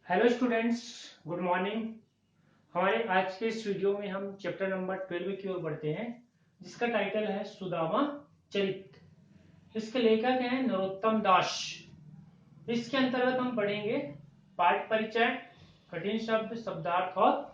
Hello students, good morning. हमारे आज के इस वीडियो में हम चैप्टर नंबर 12 की ओर बढ़ते हैं, जिसका टाइटल है सुदामा चरित। इसके लेखक हैं नरोत्तम दास। इसके अंतर्गत हम पढ़ेंगे पाठ परिचय, कठिन शब्द, शब्दार्थ और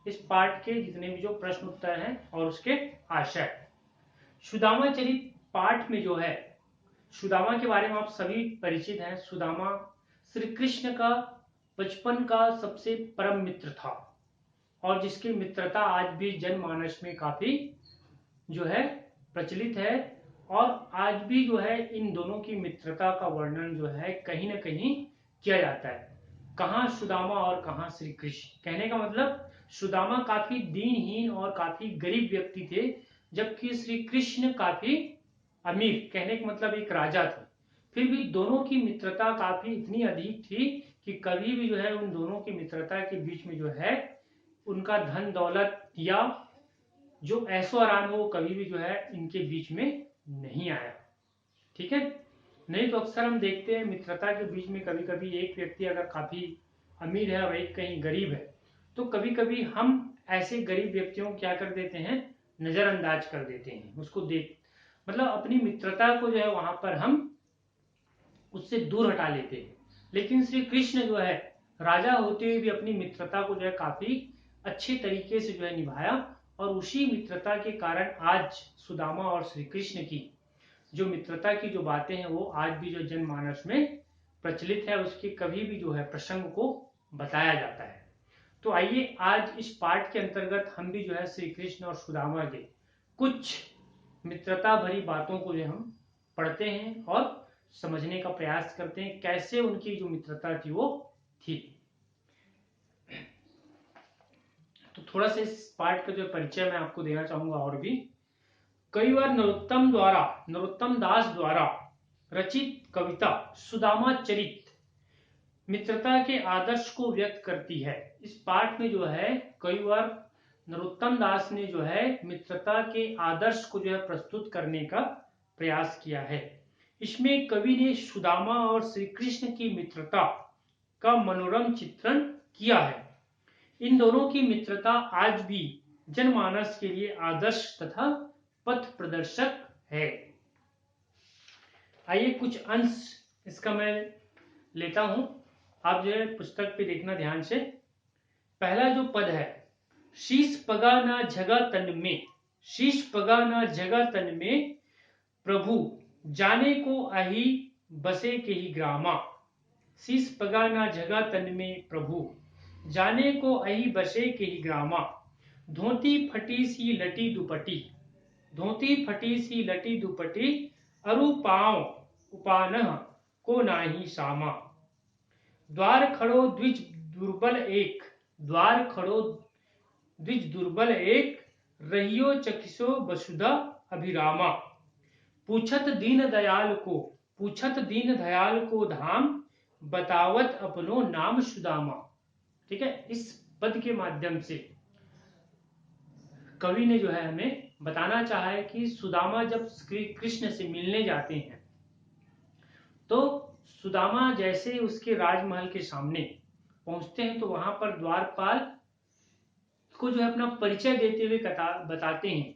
इस पाठ के जितने भी जो प्रश्न उत्तर हैं और उसके आशय। सुदामा चरित पाठ में जो है, सुदामा के बारे में आप सभी परिचित हैं। सुदामा श्री कृष्ण का बचपन का सबसे परम मित्र था और जिसकी मित्रता आज भी जनमानस में काफी जो है प्रचलित है। और आज भी जो है इन दोनों की मित्रता का वर्णन जो है कहीं न कहीं किया जाता है। कहाँ सुदामा और कहाँ श्री कृष्ण। कहने का मतलब सुदामा काफी दीनहीन और काफी गरीब व्यक्ति थे, जबकि श्री कृष्ण काफी अमीर, कहने का मतलब एक राजा थे। फिर भी दोनों की मित्रता काफी इतनी अधिक थी कि कभी भी जो है उन दोनों की मित्रता के बीच में जो है उनका धन दौलत या जो ऐशो आराम हो वो कभी भी जो है इनके बीच में नहीं आया। ठीक है, नहीं तो अक्सर हम देखते हैं मित्रता के बीच में कभी कभी एक व्यक्ति अगर काफी अमीर है और एक कहीं गरीब है, तो कभी कभी हम ऐसे गरीब व्यक्तियों को क्या कर देते हैं, नजरअंदाज कर देते हैं। उसको देख मतलब अपनी मित्रता को जो है वहां पर हम उससे दूर हटा लेते हैं। लेकिन श्री कृष्ण जो है राजा होते हुए भी अपनी मित्रता को जो है काफी अच्छे तरीके से जो है निभाया, और उसी मित्रता के कारण आज सुदामा और श्री कृष्ण की जो मित्रता की जो बातें हैं वो आज भी जो जनमानस में प्रचलित है, उसके कभी भी जो है प्रसंग को बताया जाता है। तो आइए आज इस पाठ के अंतर्गत हम भी जो है श्री कृष्ण और सुदामा के कुछ मित्रता भरी बातों को जो हम पढ़ते हैं और समझने का प्रयास करते हैं, कैसे उनकी जो मित्रता थी वो थी। तो थोड़ा सा इस पाठ का जो परिचय मैं आपको देना चाहूंगा। और भी कई बार नरोत्तम दास द्वारा रचित कविता सुदामा चरित मित्रता के आदर्श को व्यक्त करती है। इस पाठ में जो है कई बार नरोत्तम दास ने जो है मित्रता के आदर्श को जो है प्रस्तुत करने का प्रयास किया है। इसमें कवि ने सुदामा और श्री कृष्ण की मित्रता का मनोरम चित्रण किया है। इन दोनों की मित्रता आज भी जनमानस के लिए आदर्श तथा पथ प्रदर्शक है। आइए कुछ अंश इसका मैं लेता हूं, आप जो है पुस्तक पे देखना ध्यान से। पहला जो पद है, शीश पगा ना झगा तन में, शीश पगा ना झगा तन में प्रभु जाने को अहि बसे के ही ग्रामा। शीश पगा ना झगा तन में प्रभु जाने को अहि बसे के ही ग्रामा। धोती फटी सी लटी दुपटी, धोती फटी सी लटी दुपटी अरु पांव उपानह को नाही सामा। द्वार खड़ो द्विज दुर्बल एक, द्वार खड़ो द्विज दुर्बल एक रहियो चकिसो वसुधा अभिरामा। पूछत दीन दयाल को, पूछत दीन दयाल को धाम बतावत अपनो नाम सुदामा। ठीक है, इस पद के माध्यम से कवि ने जो है हमें बताना चाहा है कि सुदामा जब श्री कृष्ण से मिलने जाते हैं तो सुदामा जैसे उसके राजमहल के सामने पहुंचते हैं तो वहां पर द्वारपाल को जो है अपना परिचय देते हुए बताते हैं।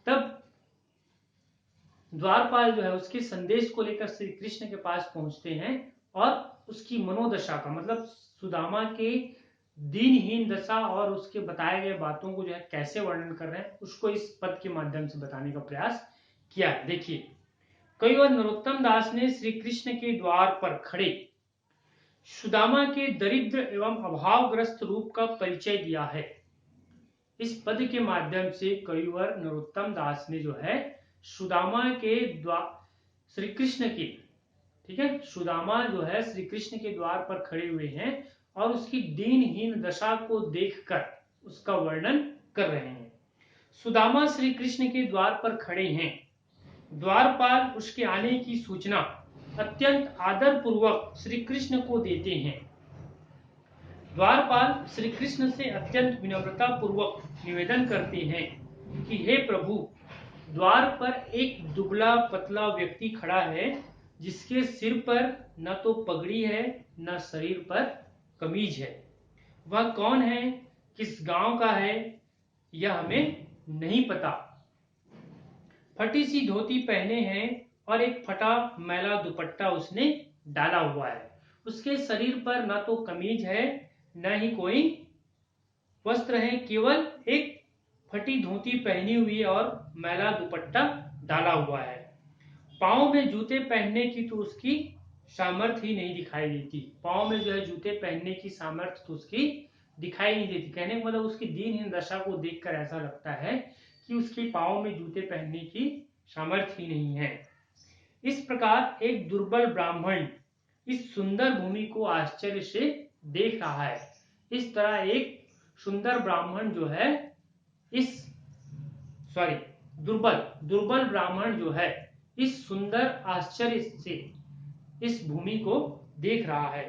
तब द्वारपाल जो है उसके संदेश को लेकर श्री कृष्ण के पास पहुंचते हैं और उसकी मनोदशा का मतलब सुदामा के दीनहीन दशा और उसके बताए गए बातों को जो है कैसे वर्णन कर रहे हैं उसको इस पद के माध्यम से बताने का प्रयास किया। देखिए, कई बार नरोत्तम दास ने श्री कृष्ण के द्वार पर खड़े सुदामा के दरिद्र एवं अभावग्रस्त रूप का परिचय दिया है। इस पद के माध्यम से कई बार नरोत्तम दास ने जो है सुदामा के श्री कृष्ण के, ठीक है, सुदामा जो है श्री कृष्ण के द्वार पर खड़े हुए हैं और उसकी दीनहीन दशा को देखकर उसका वर्णन कर रहे हैं। सुदामा श्री कृष्ण के द्वार पर खड़े हैं। द्वारपाल उसके आने की सूचना अत्यंत आदर पूर्वक श्री कृष्ण को देते हैं। द्वारपाल श्री कृष्ण से अत्यंत विनम्रता पूर्वक निवेदन करते हैं कि हे प्रभु, द्वार पर एक दुबला पतला व्यक्ति खड़ा है जिसके सिर पर न तो पगड़ी है न शरीर पर कमीज है। वह कौन है, किस गांव का है, यह हमें नहीं पता। फटी सी धोती पहने हैं और एक फटा मैला दुपट्टा उसने डाला हुआ है। उसके शरीर पर न तो कमीज है न ही कोई वस्त्र है, केवल एक फटी धोती पहनी हुई और मैला दुपट्टा डाला हुआ है। पाँव में जूते पहनने की तो उसकी सामर्थ्य ही नहीं दिखाई देती। पाँव में जो है जूते पहनने की सामर्थ्य तो उसकी दिखाई नहीं देती। कहने का मतलब उसकी दीनहीन दशा को देखकर ऐसा लगता है कि उसके पाँव में जूते पहनने की सामर्थ्य ही नहीं है। इस प्रकार एक दुर्बल ब्राह्मण इस सुंदर भूमि को आश्चर्य से देख रहा है। इस तरह एक सुंदर ब्राह्मण जो है दुर्बल ब्राह्मण जो है इस सुंदर आश्चर्य से इस भूमि को देख रहा है।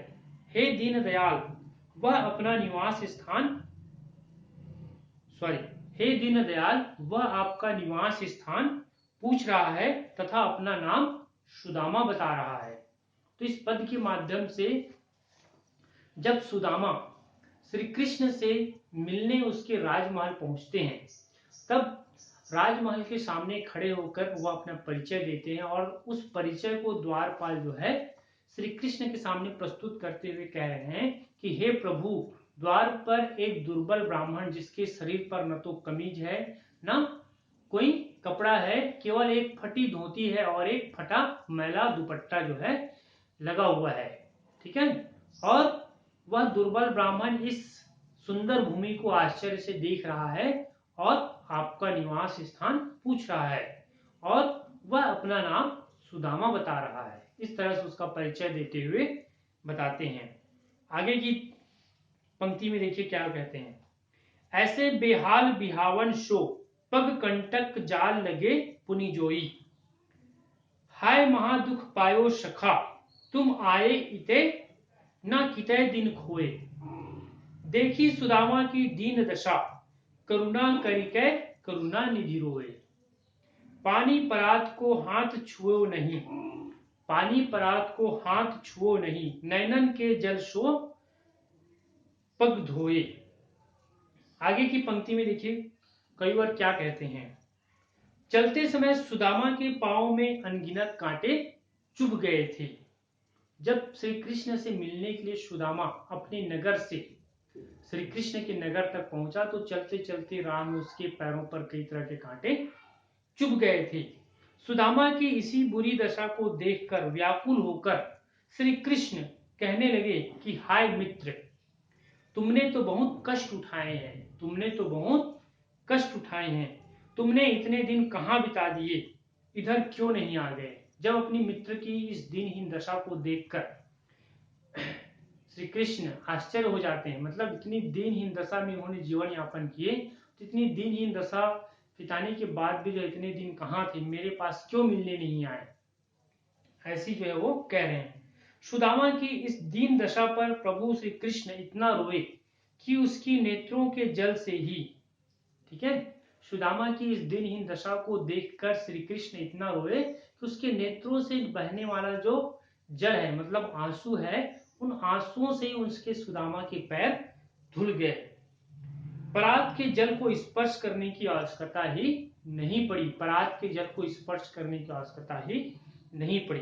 हे दीनदयाल, वह अपना निवास स्थान हे दीनदयाल, वह आपका निवास स्थान पूछ रहा है तथा अपना नाम सुदामा बता रहा है। तो इस पद के माध्यम से जब सुदामा श्री कृष्ण से मिलने उसके राजमहल पहुंचते हैं, तब राजमहल के सामने खड़े होकर वह अपना परिचय देते हैं और उस परिचय को द्वारपाल जो है श्री कृष्ण के सामने प्रस्तुत करते हुए कह रहे हैं कि हे प्रभु, द्वार पर एक दुर्बल ब्राह्मण जिसके शरीर पर न तो कमीज है न कोई कपड़ा है, केवल एक फटी धोती है और एक फटा मैला दुपट्टा जो है लगा हुआ है। ठीक है, और वह दुर्बल ब्राह्मण इस सुंदर भूमि को आश्चर्य से देख रहा है और आपका निवास स्थान पूछ रहा है और वह अपना नाम सुदामा बता रहा है। इस तरह से उसका परिचय देते हुए बताते हैं। आगे की पंक्ति में देखिए क्या कहते हैं। ऐसे बेहाल बिहावन शो पग कंटक जाल लगे पुनि जोई, हाय महादुख पायो सखा तुम आए इते न किते दिन खोए, देखी सुदामा की दीन दशा करुणा करिके करुणा निधि रोए, पानी परात को हाथ छुओ नहीं, पानी परात को हाथ छुओ नहीं, नैनन के जल सो पग धोए। आगे की पंक्ति में देखिए कई बार क्या कहते हैं। चलते समय सुदामा के पांव में अनगिनत कांटे चुभ गए थे। जब श्री कृष्ण से मिलने के लिए सुदामा अपने नगर से श्री कृष्ण के नगर तक पहुंचा तो चलते चलते राह में उसके पैरों पर कई तरह के कांटे चुभ गए थे। सुदामा की इसी बुरी दशा को देखकर व्याकुल होकर श्री कृष्ण कहने लगे कि हाय मित्र, तुमने तो बहुत कष्ट उठाए हैं, तुमने इतने दिन कहाँ बिता दिए, इधर क्यों नहीं आ गए। जब अपनी मित्र की इस दिनहीन दशा को देखकर श्री कृष्ण आश्चर्य हो जाते हैं, मतलब इतनी दिनहीन दशा में उन्होंने जीवन यापन किए, तो इतनी दिनहीन दशा बिताने के बाद भी जो इतने दिन कहाँ थे, मेरे पास क्यों मिलने नहीं आए, ऐसी जो है वो कह रहे हैं। सुदामा की इस दीन दशा पर प्रभु श्री कृष्ण इतना रोए कि उसकी नेत्रों के जल से ही, ठीक है, सुदामा की इस दिनहीन दशा को देखकर श्री कृष्ण इतना रोए कि उसके नेत्रों से बहने वाला जो जल है, मतलब आंसू है, उन आंसुओं से ही उसके सुदामा के पैर धुल गए। परात के जल को स्पर्श करने की आवश्यकता ही नहीं पड़ी, परात के जल को स्पर्श करने की आवश्यकता ही नहीं पड़ी।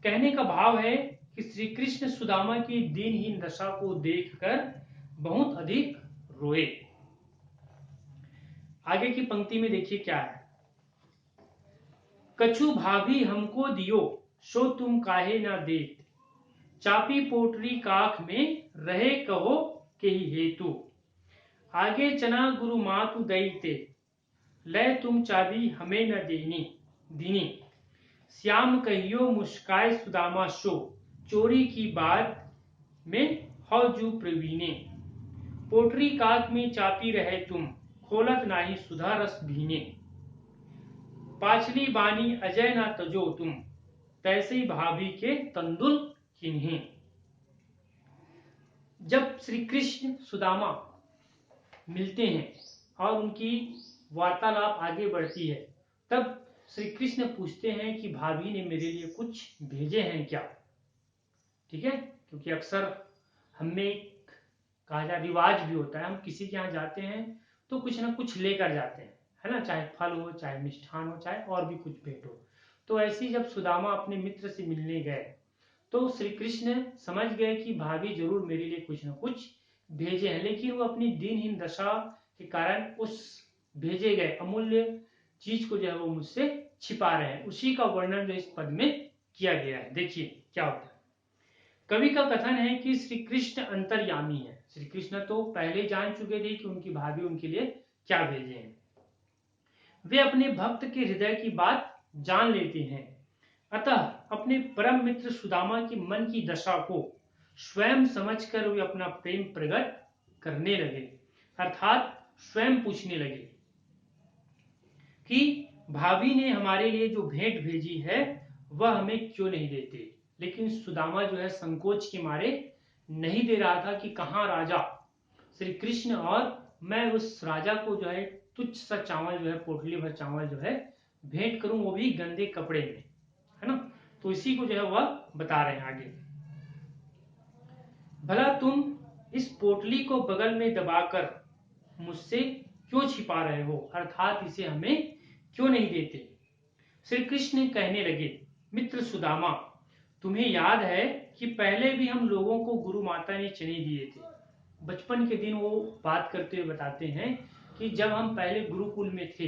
कहने का भाव है कि श्री कृष्ण सुदामा की दीनहीन दशा को देखकर बहुत अधिक रोए। आगे की पंक्ति में देखिए क्या है। कछु भाभी हमको दियो सो तुम काहे ना देत, चापी पोटरी काख में रहे कहो के ही हेतु, आगे चना गुरु मातु दैते लय तुम चाबी हमें न देनी दीनी, श्याम कहियो मुस्काय सुदामा सो चोरी की बात में हौजू प्रवीणे, पोटरी काक में चापी रहे तुम खोलत नाही सुधा रस भीने, पाछली बानी अजय ना तजो तुम तैसे भाभी के तंदुल किन्हीं। जब श्री कृष्ण सुदामा मिलते हैं और उनकी वार्तालाप आगे बढ़ती है, तब श्री कृष्ण पूछते हैं कि भाभी ने मेरे लिए कुछ भेजे हैं क्या। ठीक है, क्योंकि अक्सर हमें कहा जाए रिवाज भी होता है, हम किसी के यहाँ जाते हैं तो कुछ ना कुछ लेकर जाते हैं, है ना, चाहे फल हो, चाहे मिष्ठान हो, चाहे और भी कुछ भेंट हो। तो ऐसे ही जब सुदामा अपने मित्र से मिलने गए तो श्री कृष्ण समझ गए कि भाभी जरूर मेरे लिए कुछ न कुछ भेजे हैं, लेकिन वो अपनी दीनहीन दशा के कारण उस भेजे गए अमूल्य चीज को जो है वो मुझसे छिपा रहे हैं। उसी का वर्णन जो इस पद में किया गया है। देखिए क्या होता है। कवि का कथन है कि श्री कृष्ण अंतर्यामी है। श्री कृष्ण तो पहले जान चुके थे कि उनकी भाभी उनके लिए क्या भेजे हैं। वे अपने भक्त के हृदय की बात जान लेते हैं, अतः अपने परम मित्र सुदामा की मन की दशा को स्वयं समझकर वे अपना प्रेम प्रकट करने लगे, अर्थात स्वयं पूछने लगे कि भाभी ने हमारे लिए जो भेंट भेजी है वह हमें क्यों नहीं देते। लेकिन सुदामा जो है संकोच के मारे नहीं दे रहा था कि कहाँ राजा श्री कृष्ण और मैं उस राजा को जो है तुच्छ सा चावल जो है, पोटली भर चावल जो है भेंट करूं, वो भी गंदे कपड़े में, है ना। तो इसी को जो है वह बता रहे हैं आगे। भला तुम इस पोटली को बगल में दबाकर मुझसे क्यों छिपा रहे हो, अर्थात इसे हमें क्यों नहीं देते। श्री कृष्ण कहने लगे, मित्र सुदामा, तुम्हें याद है कि पहले भी हम लोगों को गुरु माता ने चने दिए थे। बचपन के दिन वो बात करते हुए बताते हैं कि जब हम पहले गुरुकुल में थे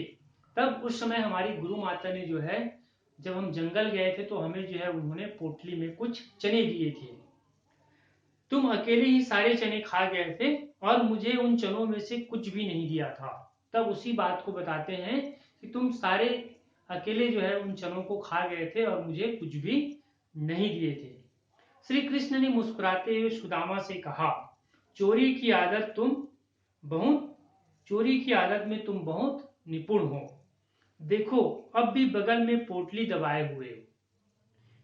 तब उस समय हमारी गुरु माता ने जो है, जब हम जंगल गए थे तो हमें जो है उन्होंने पोटली में कुछ चने दिए थे। तुम अकेले ही सारे चने खा गए थे और मुझे उन चनों में से कुछ भी नहीं दिया था। तब उसी बात को बताते हैं कि तुम सारे अकेले जो है उन चनों को खा गए थे और मुझे कुछ भी नहीं दिए थे। श्री कृष्ण ने मुस्कुराते हुए सुदामा से कहा, चोरी की आदत में तुम बहुत निपुण हो। देखो अब भी बगल में पोटली दबाए हुए हो।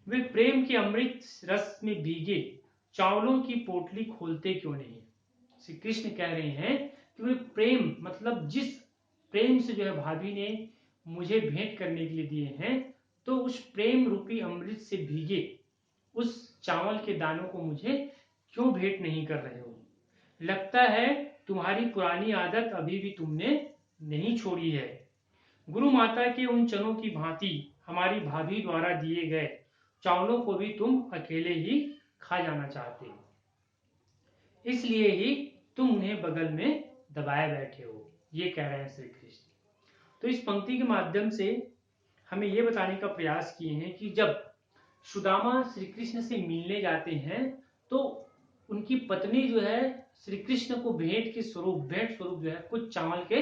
वे प्रेम के अमृत रस में भीगे चावलों की पोटली खोलते क्यों नहीं। श्री कृष्ण कह रहे हैं कि वे प्रेम, मतलब जिस प्रेम से जो है भाभी ने मुझे भेंट करने के लिए दिए हैं, तो उस प्रेम रूपी अमृत से भीगे उस चावल के दानों को मुझे क्यों भेंट नहीं कर रहे हो। लगता है तुम्हारी पुरानी आदत अभी भी तुमने नहीं छोड़ी है। गुरु माता के उन चनों की भांति हमारी भाभी द्वारा दिए गए चावलों को भी तुम अकेले ही खा जाना चाहते हो, इसलिए ही तुम उन्हें बगल में दबाए बैठे हो। ये कह रहे हैं श्री कृष्ण। तो इस पंक्ति के माध्यम से हमें ये बताने का प्रयास किए हैं कि जब सुदामा श्री कृष्ण से मिलने जाते हैं तो उनकी पत्नी जो है श्री कृष्ण को भेंट स्वरूप जो है कुछ चावल के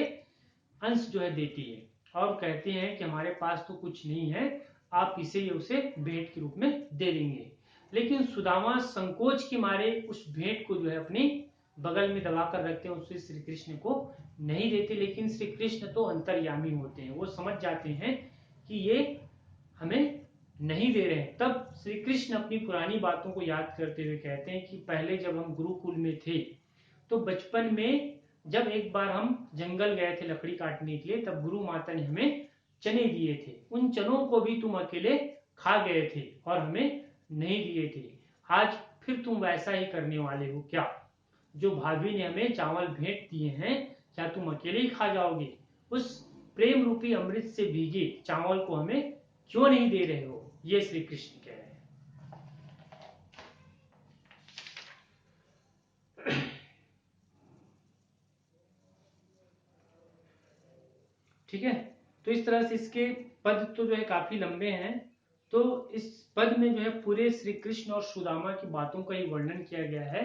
अंश जो है देती है और कहते हैं कि हमारे पास तो कुछ नहीं है, आप इसे उसे भेंट के रूप में दे देंगे। लेकिन सुदामा संकोच के मारे उस भेंट को जो है अपनी बगल में दबाकर रखते हैं, उससे श्री कृष्ण को नहीं देते। लेकिन श्री कृष्ण तो अंतर्यामी होते हैं, वो समझ जाते हैं कि ये हमें नहीं दे रहे हैं। तब श्री कृष्ण अपनी पुरानी बातों को याद करते हुए कहते हैं कि पहले जब हम गुरुकुल में थे तो बचपन में जब एक बार हम जंगल गए थे लकड़ी काटने के लिए, तब गुरु माता ने हमें चने दिए थे। उन चनों को भी तुम अकेले खा गए थे और हमें नहीं दिए थे। आज फिर तुम वैसा ही करने वाले हो क्या? जो भाभी ने हमें चावल भेंट दिए हैं, क्या तुम अकेले ही खा जाओगे? उस प्रेम रूपी अमृत से भीगे चावल को हमें क्यों नहीं दे रहे हो? ये श्री कृष्ण कह रहे हैं। ठीक है, तो इस तरह से इसके पद तो जो है काफी लंबे हैं। तो इस पद में जो है पूरे श्री कृष्ण और सुदामा की बातों का ही वर्णन किया गया है।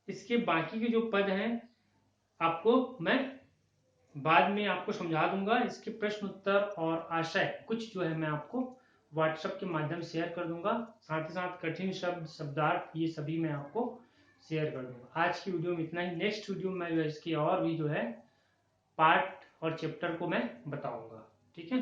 इसके बाकी के जो पद हैं आपको मैं बाद में आपको समझा दूंगा। इसके प्रश्न उत्तर और आशय कुछ जो है मैं आपको व्हाट्सएप के माध्यम से शेयर कर दूंगा। साथ ही साथ कठिन शब्द, शब्दार्थ, ये सभी मैं आपको शेयर कर दूंगा। आज की वीडियो में इतना ही। नेक्स्ट वीडियो में इसकी और भी जो है पार्ट और चैप्टर को मैं बताऊंगा। ठीक है।